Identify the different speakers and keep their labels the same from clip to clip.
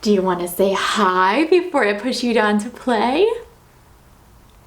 Speaker 1: Do you want to say hi before I push you down to play?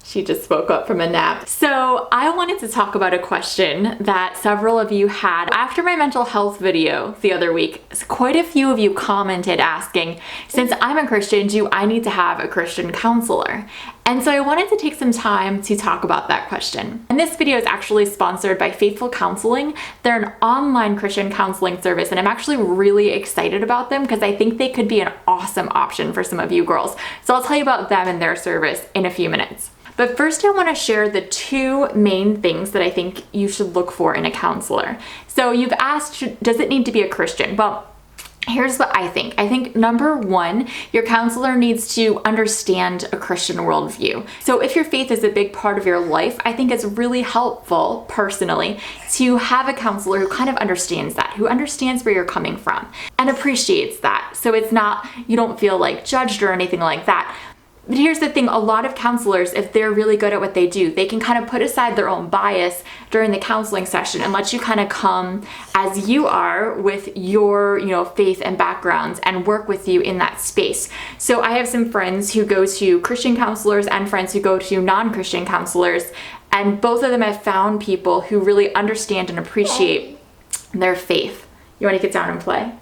Speaker 1: She just woke up from a nap. So I wanted to talk about a question that several of you had after my mental health video the other week. Quite a few of you commented asking, since I'm a Christian, do I need to have a Christian counselor? And so I wanted to take some time to talk about that question. And this video is actually sponsored by Faithful Counseling. They're an online Christian counseling service, and I'm actually really excited about them because I think they could be an awesome option for some of you girls. So I'll tell you about them and their service in a few minutes. But first I want to share the two main things that I think you should look for in a counselor. So you've asked, does it need to be a Christian? Well, here's what I think. I think number one, your counselor needs to understand a Christian worldview. So if your faith is a big part of your life, I think it's really helpful, personally, to have a counselor who kind of understands that, who understands where you're coming from and appreciates that. So it's not, you don't feel like judged or anything like that. But here's the thing, a lot of counselors, if they're really good at what they do, they can kind of put aside their own bias during the counseling session and let you kind of come as you are with your, faith and backgrounds and work with you in that space. So I have some friends who go to Christian counselors and friends who go to non-Christian counselors, and both of them have found people who really understand and appreciate their faith. You want to get down and play?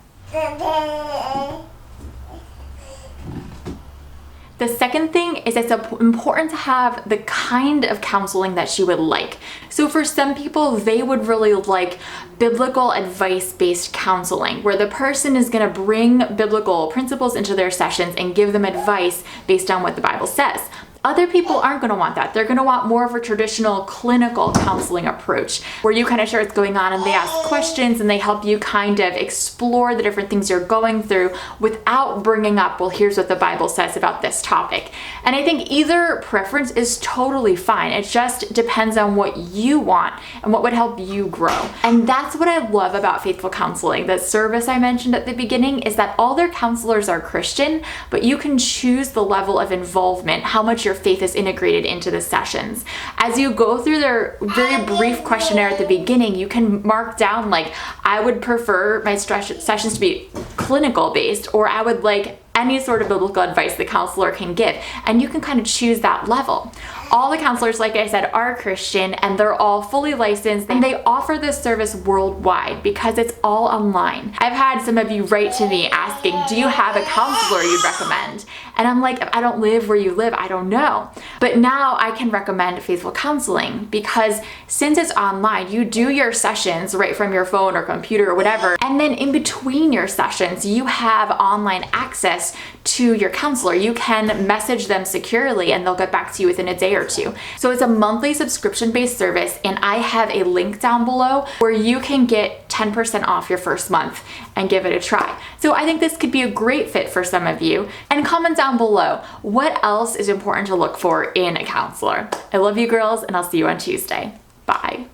Speaker 1: The second thing is it's important to have the kind of counseling that she would like. So for some people, they would really like biblical advice-based counseling, where the person is going to bring biblical principles into their sessions and give them advice based on what the Bible says. Other people aren't going to want that. They're going to want more of a traditional clinical counseling approach where you kind of share what's going on and they ask questions and they help you kind of explore the different things you're going through without bringing up, well, here's what the Bible says about this topic. And I think either preference is totally fine. It just depends on what you want and what would help you grow. And that's what I love about Faithful Counseling. The service I mentioned at the beginning is that all their counselors are Christian, but you can choose the level of involvement, how much your faith is integrated into the sessions. As you go through their very brief questionnaire at the beginning, you can mark down like, I would prefer my sessions to be clinical based, or I would like any sort of biblical advice the counselor can give, and you can kind of choose that level. All the counselors, like I said, are Christian and they're all fully licensed, and they offer this service worldwide because it's all online. I've had some of you write to me asking, do you have a counselor you'd recommend? And I'm like, if I don't live where you live, I don't know. But now I can recommend Faithful Counseling because since it's online, you do your sessions right from your phone or computer or whatever, and then in between your sessions, you have online access to your counselor. You can message them securely and they'll get back to you within a day or two. So it's a monthly subscription-based service, and I have a link down below where you can get 10% off your first month and give it a try. So I think this could be a great fit for some of you. And comment down below, what else is important to look for in a counselor? I love you girls, and I'll see you on Tuesday. Bye.